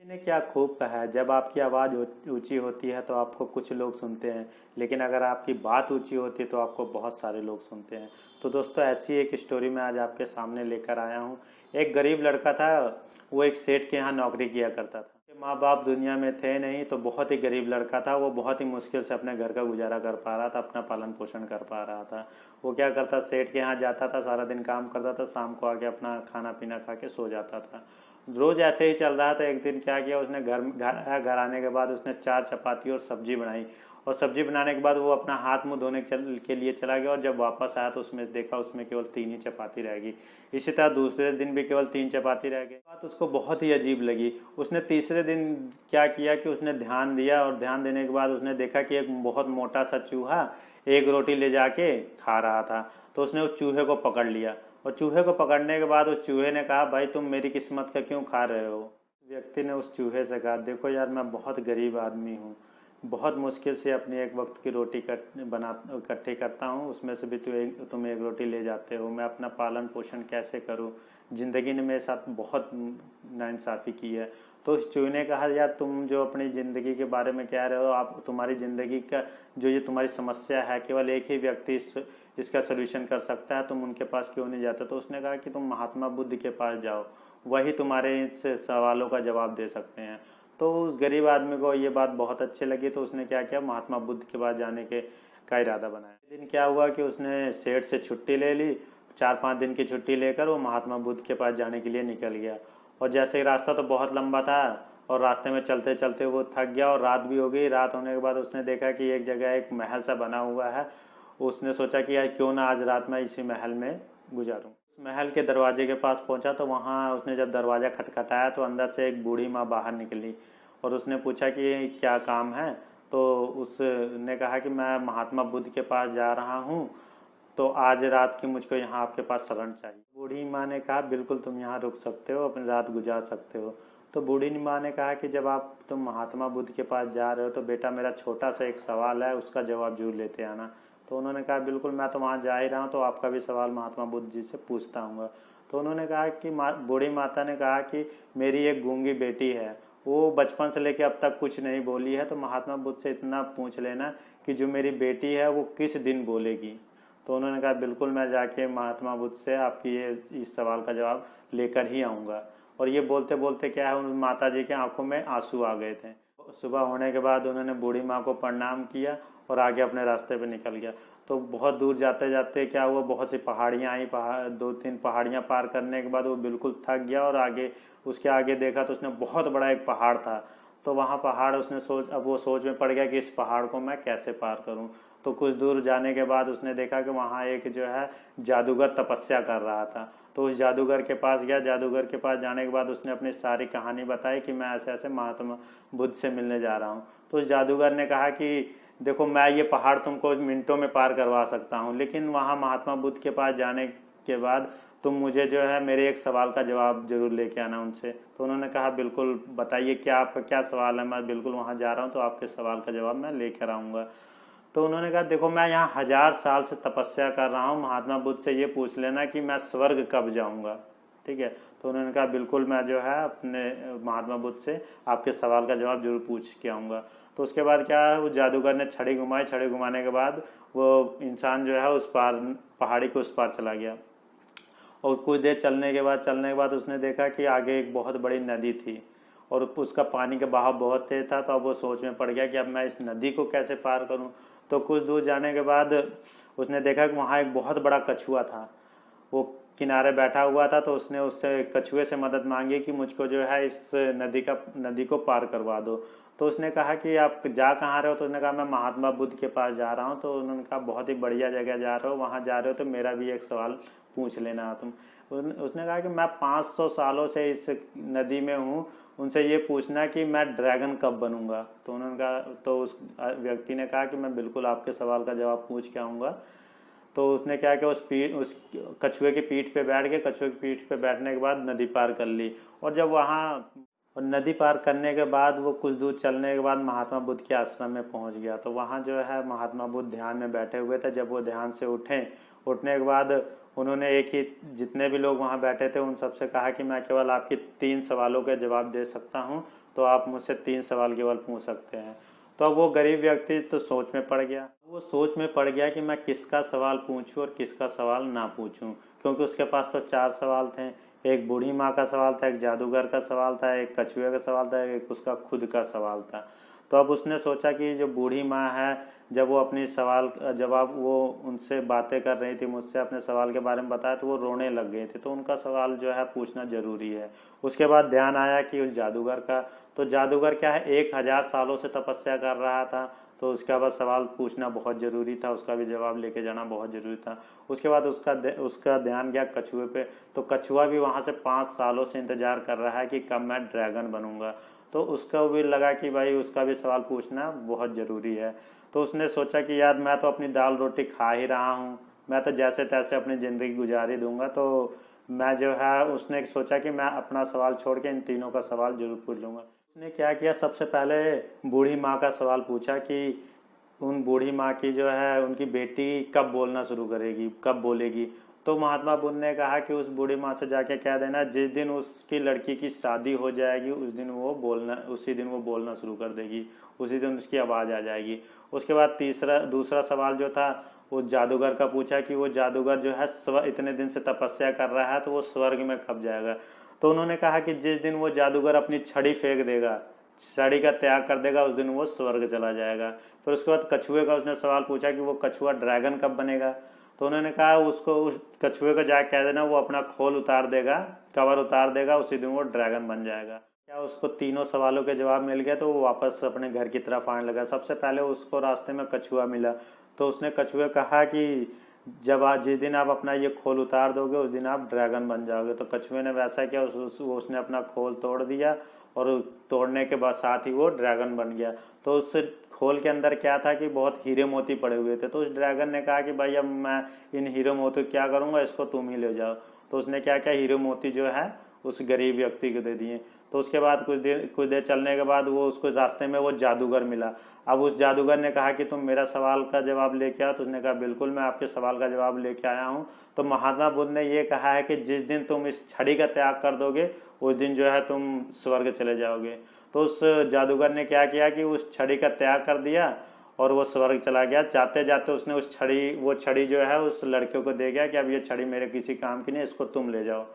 ने क्या खूब कहा है, जब आपकी आवाज़ ऊंची होती है तो आपको कुछ लोग सुनते हैं, लेकिन अगर आपकी बात ऊंची होती है तो आपको बहुत सारे लोग सुनते हैं। तो दोस्तों, ऐसी एक स्टोरी मैं आज आपके सामने लेकर आया हूँ। एक गरीब लड़का था, वो एक सेठ के यहाँ नौकरी किया करता था। माँ बाप दुनिया में थे नहीं, तो बहुत ही गरीब लड़का था। वो बहुत ही मुश्किल से अपने घर का गुजारा कर पा रहा था, अपना पालन पोषण कर पा रहा था। वो क्या करता, सेठ के यहाँ जाता था, सारा दिन काम करता था, शाम को आके अपना खाना पीना खा के सो जाता था। रोज ऐसे ही चल रहा था। एक दिन क्या किया उसने, घर आने के बाद उसने 4 चपाती और सब्जी बनाई। और सब्जी बनाने के बाद वो अपना हाथ मुंह धोने के लिए चला गया, और जब वापस आया तो उसमें देखा उसमें केवल 3 ही चपाती रह गई। इसी तरह दूसरे दिन भी केवल 3 चपाती रह गई। बात उसको बहुत ही अजीब लगी। उसने तीसरे दिन क्या किया कि उसने ध्यान दिया, और ध्यान देने के बाद उसने देखा कि एक बहुत मोटा सा चूहा एक रोटी ले जाके खा रहा था। तो उसने उस चूहे को पकड़ लिया, और चूहे को पकड़ने के बाद उस चूहे ने कहा, भाई तुम मेरी किस्मत का क्यों खा रहे हो। व्यक्ति ने उस चूहे से कहा, देखो यार, मैं बहुत गरीब आदमी हूँ, बहुत मुश्किल से अपनी एक वक्त की रोटी इकट्ठी करता हूँ, उसमें से भी तुम एक रोटी ले जाते हो। मैं अपना पालन पोषण कैसे करूँ, ज़िंदगी ने मेरे साथ बहुत नाइंसाफ़ी की है। तो उस चूहे ने कहा, यार तुम जो अपनी ज़िंदगी के बारे में कह रहे हो, आप तुम्हारी ज़िंदगी का जो ये तुम्हारी समस्या है, केवल एक ही व्यक्ति इसका सोल्यूशन कर सकता है, तुम उनके पास क्यों नहीं जाते। तो उसने कहा कि तुम महात्मा बुद्ध के पास जाओ, वही तुम्हारे इस सवालों का जवाब दे सकते हैं। तो उस गरीब आदमी को ये बात बहुत अच्छी लगी, तो उसने क्या किया, महात्मा बुद्ध के पास जाने का इरादा बनाया। एक दिन क्या हुआ कि उसने सेठ से छुट्टी ले ली, 4-5 दिन की छुट्टी लेकर वो महात्मा बुद्ध के पास जाने के लिए निकल गया। और जैसे ही, रास्ता तो बहुत लंबा था, और रास्ते में चलते चलते वो थक गया, और रात भी हो गई। रात होने के बाद उसने देखा कि एक जगह एक महल सा बना हुआ है। उसने सोचा कि यार क्यों ना आज रात मैं इसी महल में गुजारूं। महल के दरवाजे के पास पहुंचा, तो वहां उसने जब दरवाज़ा खटखटाया तो अंदर से एक बूढ़ी माँ बाहर निकली, और उसने पूछा कि क्या काम है। तो उसने कहा कि मैं महात्मा बुद्ध के पास जा रहा हूँ, तो आज रात की मुझको यहाँ आपके पास शरण चाहिए। बूढ़ी माँ ने कहा, बिल्कुल तुम यहाँ रुक सकते हो, अपनी रात गुजार सकते हो। तो बूढ़ी माँ ने कहा कि जब तुम महात्मा बुद्ध के पास जा रहे हो, तो बेटा मेरा छोटा सा एक सवाल है, उसका जवाब जरूर लेते आना। तो उन्होंने कहा, बिल्कुल, मैं तो वहाँ जा ही रहा हूँ, तो आपका भी सवाल महात्मा बुद्ध जी से पूछता हूँ। तो उन्होंने कहा कि बूढ़ी माता ने कहा कि मेरी एक गूंगी बेटी है, वो बचपन से लेकर अब तक कुछ नहीं बोली है, तो महात्मा बुद्ध से इतना पूछ लेना कि जो मेरी बेटी है वो किस दिन बोलेगी। तो उन्होंने कहा, बिल्कुल, मैं जाके महात्मा बुद्ध से आपकी इस सवाल का जवाब लेकर ही आऊँगा। और ये बोलते बोलते क्या है, उन माता जी के आंखों में आंसू आ गए थे। सुबह होने के बाद उन्होंने बूढ़ी माँ को प्रणाम किया और आगे अपने रास्ते पे निकल गया। तो बहुत दूर जाते जाते क्या हुआ, बहुत सी पहाड़ियाँ आई। 2-3 पहाड़ियाँ पार करने के बाद वो बिल्कुल थक गया, और उसके आगे देखा तो उसने बहुत बड़ा एक पहाड़ था। तो वहाँ पहाड़ अब वो सोच में पड़ गया कि इस पहाड़ को मैं कैसे पार करूँ। तो कुछ दूर जाने के बाद उसने देखा कि वहाँ एक जो है जादूगर तपस्या कर रहा था। तो उस जादूगर के पास गया। जादूगर के पास जाने के बाद उसने अपनी सारी कहानी बताई कि मैं ऐसे ऐसे महात्मा बुद्ध से मिलने जा रहा हूँ। तो उस जादूगर ने कहा कि देखो, मैं ये पहाड़ तुमको मिनटों में पार करवा सकता हूँ, लेकिन वहाँ महात्मा बुद्ध के पास जाने के बाद तुम मुझे जो है मेरे एक सवाल का जवाब जरूर लेके आना उनसे। तो उन्होंने कहा, बिल्कुल, बताइए क्या आपका क्या सवाल है, मैं बिल्कुल वहाँ जा रहा हूँ, तो आपके सवाल का जवाब मैं लेकर आऊँगा। तो उन्होंने कहा, देखो, मैं यहाँ 1000 साल से तपस्या कर रहा हूँ, महात्मा बुद्ध से ये पूछ लेना कि मैं स्वर्ग कब जाऊँगा, ठीक है। तो उन्होंने कहा, बिल्कुल, मैं जो है अपने महात्मा बुद्ध से आपके सवाल का जवाब जरूर पूछ के आऊँगा। तो उसके बाद क्या है, वो जादूगर ने छड़ी घुमाई। छड़ी घुमाने के बाद वो इंसान जो है उस पार, पहाड़ी के उस पार चला गया। और कुछ देर चलने के बाद उसने देखा कि आगे एक बहुत बड़ी नदी थी, और उसका पानी का बहाव बहुत तेज था। तो अब वो सोच में पड़ गया कि अब मैं इस नदी को कैसे पार करूं। तो कुछ दूर जाने के बाद उसने देखा कि वहाँ एक बहुत बड़ा कछुआ था, वो किनारे बैठा हुआ था। तो उसने उससे कछुए से मदद मांगी कि मुझको जो है इस नदी को पार करवा दो। तो उसने कहा कि आप जा कहाँ रहे हो। तो उसने कहा, मैं महात्मा बुद्ध के पास जा रहा हूँ। तो उन्होंने कहा, बहुत ही बढ़िया जगह जा रहे हो, वहाँ जा रहे हो तो मेरा भी एक सवाल पूछ लेना तुम। उसने कहा कि मैं 500 सालों से इस नदी में हूँ, उनसे ये पूछना कि मैं ड्रैगन कब बनूंगा। तो उन्होंने कहा, तो उस व्यक्ति ने कहा कि मैं बिल्कुल आपके सवाल का जवाब पूछ के आऊँगा। तो उसने क्या किया, उस कछुए की पीठ पे बैठ गए। कछुए की पीठ पे बैठने के बाद नदी पार कर ली। और जब नदी पार करने के बाद वो कुछ दूर चलने के बाद महात्मा बुद्ध के आश्रम में पहुंच गया। तो वहाँ जो है महात्मा बुद्ध ध्यान में बैठे हुए थे। जब वो ध्यान से उठने के बाद उन्होंने जितने भी लोग वहाँ बैठे थे उन सबसे कहा कि मैं केवल आपके 3 सवालों के जवाब दे सकता हूँ, तो आप मुझसे 3 सवाल केवल पूछ सकते हैं। तो अब वो गरीब व्यक्ति तो सोच में पड़ गया। वो सोच में पड़ गया कि मैं किसका सवाल पूछूं और किसका सवाल ना पूछूं, क्योंकि उसके पास तो 4 सवाल थे। एक बूढ़ी माँ का सवाल था, एक जादूगर का सवाल था, एक कछुए का सवाल था, एक उसका खुद का सवाल था। तो अब उसने सोचा कि जो बूढ़ी माँ है, जब वो अपनी सवाल जवाब वो उनसे बातें कर रही थी, मुझसे अपने सवाल के बारे में बताया, तो वो रोने लग गए थे, तो उनका सवाल जो है पूछना जरूरी है। उसके बाद ध्यान आया कि उस जादूगर का, तो जादूगर क्या है 1000 सालों से तपस्या कर रहा था, तो उसके बाद सवाल पूछना बहुत ज़रूरी था, उसका भी जवाब लेके जाना बहुत ज़रूरी था। उसके बाद उसका ध्यान गया कछुए पे, तो कछुआ भी वहाँ से 5 सालों से इंतजार कर रहा है कि कब मैं ड्रैगन बनूंगा। तो उसको भी लगा कि भाई उसका भी सवाल पूछना बहुत ज़रूरी है। तो उसने सोचा कि यार मैं तो अपनी दाल रोटी खा ही रहा हूँ, मैं तो जैसे तैसे अपनी ज़िंदगी गुजार ही दूंगा, तो मैं जो है उसने सोचा कि मैं अपना सवाल छोड़ के इन तीनों का सवाल जरूर पूछ लूँगा। उसने क्या किया, सबसे पहले बूढ़ी माँ का सवाल पूछा कि उन बूढ़ी माँ की जो है उनकी बेटी कब बोलना शुरू करेगी, कब बोलेगी। तो महात्मा बुद्ध ने कहा कि उस बूढ़ी माँ से जाके कह देना जिस दिन उसकी लड़की की शादी हो जाएगी उसी दिन वो बोलना शुरू कर देगी, उसी दिन उसकी आवाज़ आ जाएगी। उसके बाद दूसरा सवाल जो था वो जादूगर का पूछा कि वो जादूगर जो है इतने दिन से तपस्या कर रहा है, तो वो स्वर्ग में कब जाएगा। तो उन्होंने कहा कि जिस दिन वो जादूगर अपनी छड़ी फेंक देगा, छड़ी का त्याग कर देगा, उस दिन वो स्वर्ग चला जाएगा। फिर उसके बाद कछुए का उसने सवाल पूछा कि वो कछुआ ड्रैगन कब बनेगा। तो उन्होंने कहा उसको उस कछुए को जाके कह देना वो अपना खोल उतार देगा, कवर उतार देगा, उसी दिन वो ड्रैगन बन जाएगा। क्या उसको तीनों सवालों के जवाब मिल गया, तो वो वापस अपने घर की तरफ आने लगा। सबसे पहले उसको रास्ते में कछुआ मिला, तो उसने कछुए कहा कि जिस दिन आप अपना ये खोल उतार दोगे उस दिन आप ड्रैगन बन जाओगे। तो कछुए ने वैसा किया, उसने अपना खोल तोड़ दिया और तोड़ने के बाद साथ ही वो ड्रैगन बन गया। तो उस खोल के अंदर क्या था कि बहुत हीरे मोती पड़े हुए थे। तो उस ड्रैगन ने कहा कि भाई अब मैं इन हीरे मोती क्या करूँगा, इसको तुम ही ले जाओ। तो उसने क्या किया, हीरे मोती जो है उस गरीब व्यक्ति को दे दिए। तो उसके बाद कुछ देर चलने के बाद वो उसको रास्ते में वो जादूगर मिला। अब उस जादूगर ने कहा कि तुम मेरा सवाल का जवाब लेके आओ। तो उसने कहा बिल्कुल मैं आपके सवाल का जवाब लेके आया हूँ। तो महात्मा बुद्ध ने ये कहा है कि जिस दिन तुम इस छड़ी का त्याग कर दोगे उस दिन जो है तुम स्वर्ग चले जाओगे। तो उस जादूगर ने क्या किया कि उस छड़ी का त्याग कर दिया और वो स्वर्ग चला गया। जाते जाते उसने वो छड़ी जो है उस लड़के को दे गया कि अब ये छड़ी मेरे किसी काम की नहीं, इसको तुम ले जाओ।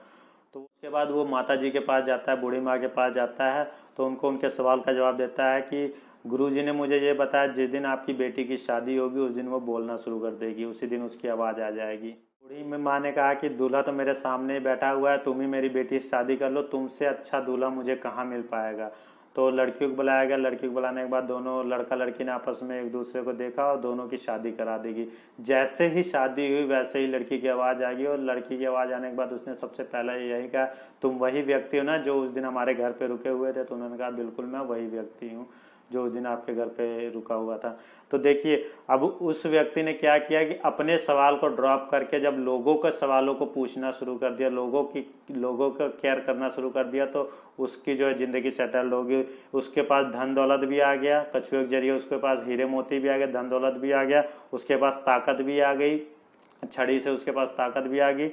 तो उसके बाद वो माता जी के पास जाता है, बूढ़ी माँ के पास जाता है, तो उनको उनके सवाल का जवाब देता है कि गुरुजी ने मुझे ये बताया जिस दिन आपकी बेटी की शादी होगी उस दिन वो बोलना शुरू कर देगी, उसी दिन उसकी आवाज़ आ जाएगी। बूढ़ी माँ ने कहा कि दूल्हा तो मेरे सामने ही बैठा हुआ है, तुम ही मेरी बेटी से शादी कर लो, तुमसे अच्छा दूल्हा मुझे कहाँ मिल पाएगा। तो लड़की को बुलाया गया। लड़की को बुलाने के बाद दोनों लड़का लड़की ने आपस में एक दूसरे को देखा और दोनों की शादी करा देगी। जैसे ही शादी हुई वैसे ही लड़की की आवाज़ आ गई और लड़की की आवाज़ आने के बाद उसने सबसे पहले यही कहा तुम वही व्यक्ति हो ना जो उस दिन हमारे घर पे रुके हुए थे। तो उन्होंने कहा बिल्कुल मैं वही व्यक्ति हूँ जो उस दिन आपके घर पे रुका हुआ था। तो देखिए अब उस व्यक्ति ने क्या किया कि अपने सवाल को ड्रॉप करके जब लोगों के सवालों को पूछना शुरू कर दिया, लोगों का केयर करना शुरू कर दिया, तो उसकी जो है ज़िंदगी सेटल होगी। उसके पास धन दौलत भी आ गया, कछुए के जरिए उसके पास हीरे मोती भी आ गए, धन दौलत भी आ गया, उसके पास ताकत भी आ गई, छड़ी से उसके पास ताकत भी आ गई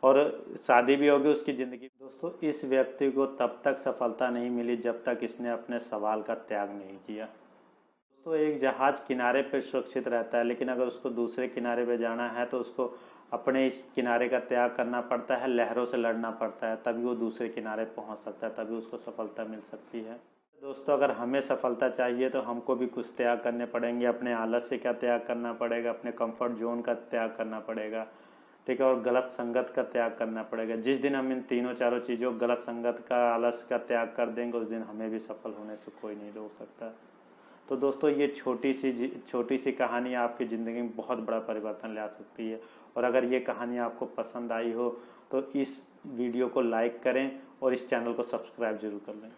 और शादी भी होगी उसकी ज़िंदगी। दोस्तों इस व्यक्ति को तब तक सफलता नहीं मिली जब तक इसने अपने सवाल का त्याग नहीं किया। दोस्तों एक जहाज़ किनारे पर सुरक्षित रहता है, लेकिन अगर उसको दूसरे किनारे पे जाना है तो उसको अपने इस किनारे का त्याग करना पड़ता है, लहरों से लड़ना पड़ता है, तभी वो दूसरे किनारे पहुंच सकता है, तभी उसको सफलता मिल सकती है। दोस्तों अगर हमें सफलता चाहिए तो हमको भी कुछ त्याग करने पड़ेंगे। अपने आलस्य का त्याग करना पड़ेगा, अपने कंफर्ट जोन का त्याग करना पड़ेगा, ठीक है, और गलत संगत का त्याग करना पड़ेगा। जिस दिन हम इन तीनों चारों चीज़ों गलत संगत का, आलस्य का त्याग कर देंगे उस दिन हमें भी सफल होने से कोई नहीं रोक सकता। तो दोस्तों ये छोटी सी कहानी आपकी ज़िंदगी में बहुत बड़ा परिवर्तन ला सकती है। और अगर ये कहानी आपको पसंद आई हो तो इस वीडियो को लाइक करें और इस चैनल को सब्सक्राइब जरूर कर लें।